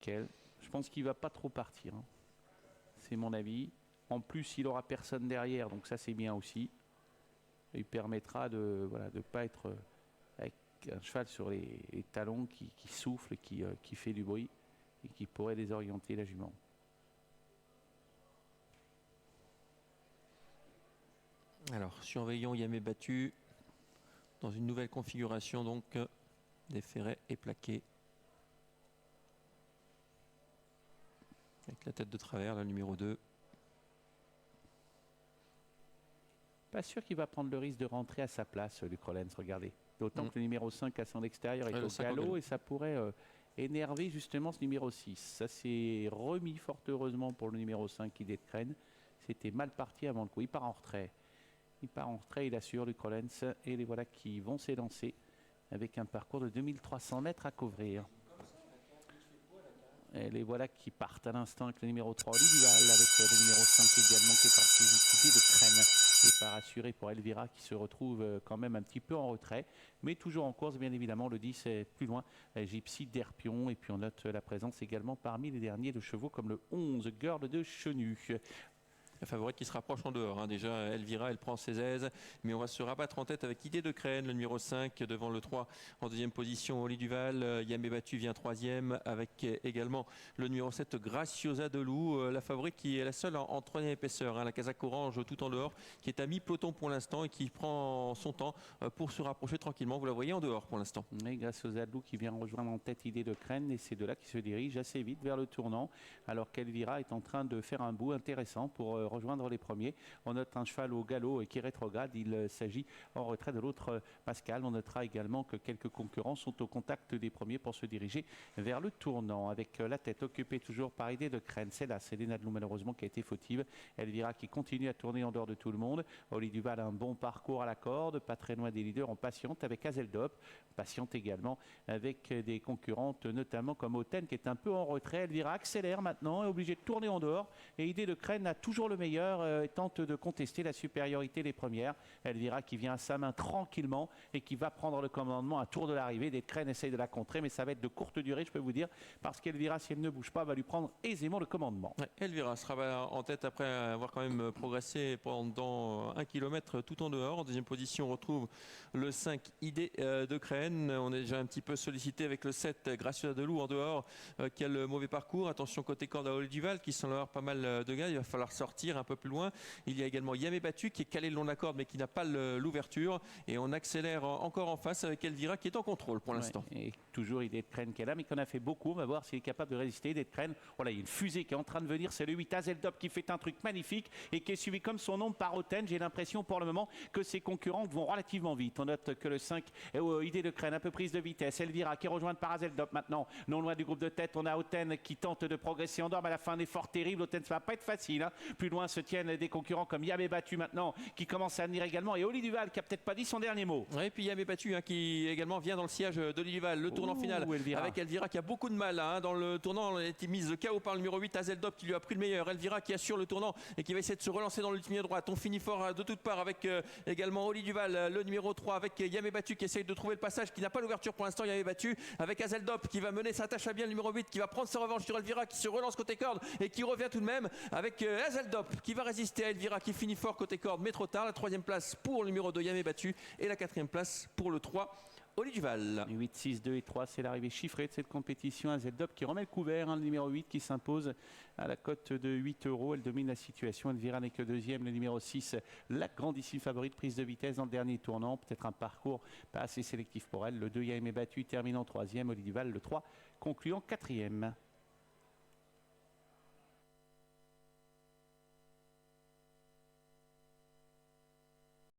Je pense qu'il ne va pas trop partir, hein. C'est mon avis. En plus, il aura personne derrière, donc ça c'est bien aussi. Il permettra de voilà, de pas être avec un cheval sur les talons qui souffle, qui fait du bruit et qui pourrait désorienter la jument. Alors, surveillons Yamé battu dans une nouvelle configuration, donc des ferrets et plaqués. Avec la tête de travers, la numéro 2. Pas sûr qu'il va prendre le risque de rentrer à sa place, Luc Rollens, regardez. D'autant que le numéro 5 à son extérieur est au galop et ça pourrait énerver justement ce numéro 6. Ça s'est remis fort heureusement pour le numéro 5 Idée de Crène. C'était mal parti avant le coup. Il part en retrait. Il assure Luc Rollens et les voilà qui vont s'élancer avec un parcours de 2300 mètres à couvrir. Et les voilà qui partent à l'instant avec le numéro 3 Olivival, avec le numéro 5 également qui est parti Idée de Crène. Départ assuré pour Elvira qui se retrouve quand même un petit peu en retrait, mais toujours en course bien évidemment. Le 10 est plus loin, Gypsy d'Herpion, et puis on note la présence également parmi les derniers de chevaux comme le 11 Girl de Chenu. La favorite qui se rapproche en dehors. Déjà, Elvira, elle prend ses aises. Mais on va se rabattre en tête avec Idée de Crène, le numéro 5, devant le 3 en deuxième position. Oli Duval, Yamé battu vient troisième, avec également le numéro 7, Graciosa de Loup. La favorite qui est la seule en troisième épaisseur. La casaque orange tout en dehors, qui est à mi-peloton pour l'instant et qui prend son temps pour se rapprocher tranquillement. Vous la voyez en dehors pour l'instant. Oui, Graciosa de Loup qui vient rejoindre en tête Idée de Crène. Et c'est de là qui se dirige assez vite vers le tournant, alors qu'Elvira est en train de faire un bout intéressant pour rejoindre les premiers. On note un cheval au galop qui rétrograde. Il s'agit en retrait de l'autre Pascal. On notera également que quelques concurrents sont au contact des premiers pour se diriger vers le tournant, avec la tête occupée toujours par Idée de Crène. C'est là, c'est Léna de Loup malheureusement qui a été fautive. Elvira qui continue à tourner en dehors de tout le monde. Oli Duval a un bon parcours à la corde, pas très loin des leaders. On patiente avec Azeldop, patiente également avec des concurrentes notamment comme Auten qui est un peu en retrait. Elvira accélère maintenant, est obligée de tourner en dehors, et Idée de Crène a toujours le meilleur et tente de contester la supériorité des premières. Elvira qui vient à sa main tranquillement et qui va prendre le commandement à tour de l'arrivée. Idée de Crène essaye de la contrer, mais ça va être de courte durée, je peux vous dire, parce qu'Elvira, si elle ne bouge pas, va lui prendre aisément le commandement. Ouais, Elvira sera en tête après avoir quand même progressé pendant 1 km tout en dehors. En deuxième position, on retrouve le 5 Idée de Crène. On est déjà un petit peu sollicité avec le 7 Gracieuse de Loup en dehors qui a le mauvais parcours. Attention côté corde à Oli Duval qui semble avoir pas mal de gars. Il va falloir sortir un peu plus loin. Il y a également Yamé battu qui est calé le long de la corde mais qui n'a pas l'ouverture. Et on accélère encore en face avec Elvira qui est en contrôle pour l'instant. Ouais, et toujours Idée de Crène qui est là, mais qui en a fait beaucoup. On va voir s'il est capable de résister. Idée de Crène. Voilà, il y a une fusée qui est en train de venir. C'est le 8 Azeldop qui fait un truc magnifique et qui est suivi comme son nom par Auten. J'ai l'impression pour le moment que ses concurrents vont relativement vite. On note que le 5 Idée de Crène, un peu prise de vitesse. Elvira qui est rejointe par Azeldop maintenant. Non loin du groupe de tête, on a Auten qui tente de progresser en dehors, mais à la fin un effort terrible. Auten, ça va pas être facile, hein. Plus loin se tiennent des concurrents comme Yamé battu maintenant qui commence à venir également, et Oli Duval qui a peut-être pas dit son dernier mot. Oui, puis Yamé battu qui également vient dans le siège d'Oli Duval. Le tournant final Elvira. Avec Elvira qui a beaucoup de mal dans le tournant. Elle a été mise KO par le numéro 8 Azeldop qui lui a pris le meilleur. Elvira qui assure le tournant et qui va essayer de se relancer dans l'ultime droite. On finit fort de toutes parts avec également Oli Duval, le numéro 3, avec Yamé battu qui essaye de trouver le passage, qui n'a pas l'ouverture pour l'instant. Yamé battu avec Azeldop qui va mener, s'attache à bien le numéro 8 qui va prendre sa revanche sur Elvira qui se relance côté corde et qui revient tout de même avec Azeldop qui va résister à Elvira qui finit fort côté corde mais trop tard. La 3e place pour le numéro 2 Yamé battu et la 4e place pour le 3 Oli Duval. 8, 6, 2 et 3, c'est l'arrivée chiffrée de cette compétition. Azeldop qui remet le couvert, le numéro 8 qui s'impose à la cote de 8 €. Elle domine la situation. Elvira n'est que deuxième. Le numéro 6, la grandissime favorite, prise de vitesse dans le dernier tournant. Peut-être un parcours pas assez sélectif pour elle. Le 2 Yamé battu termine en 3e. Oli Duval, le 3, concluant 4e.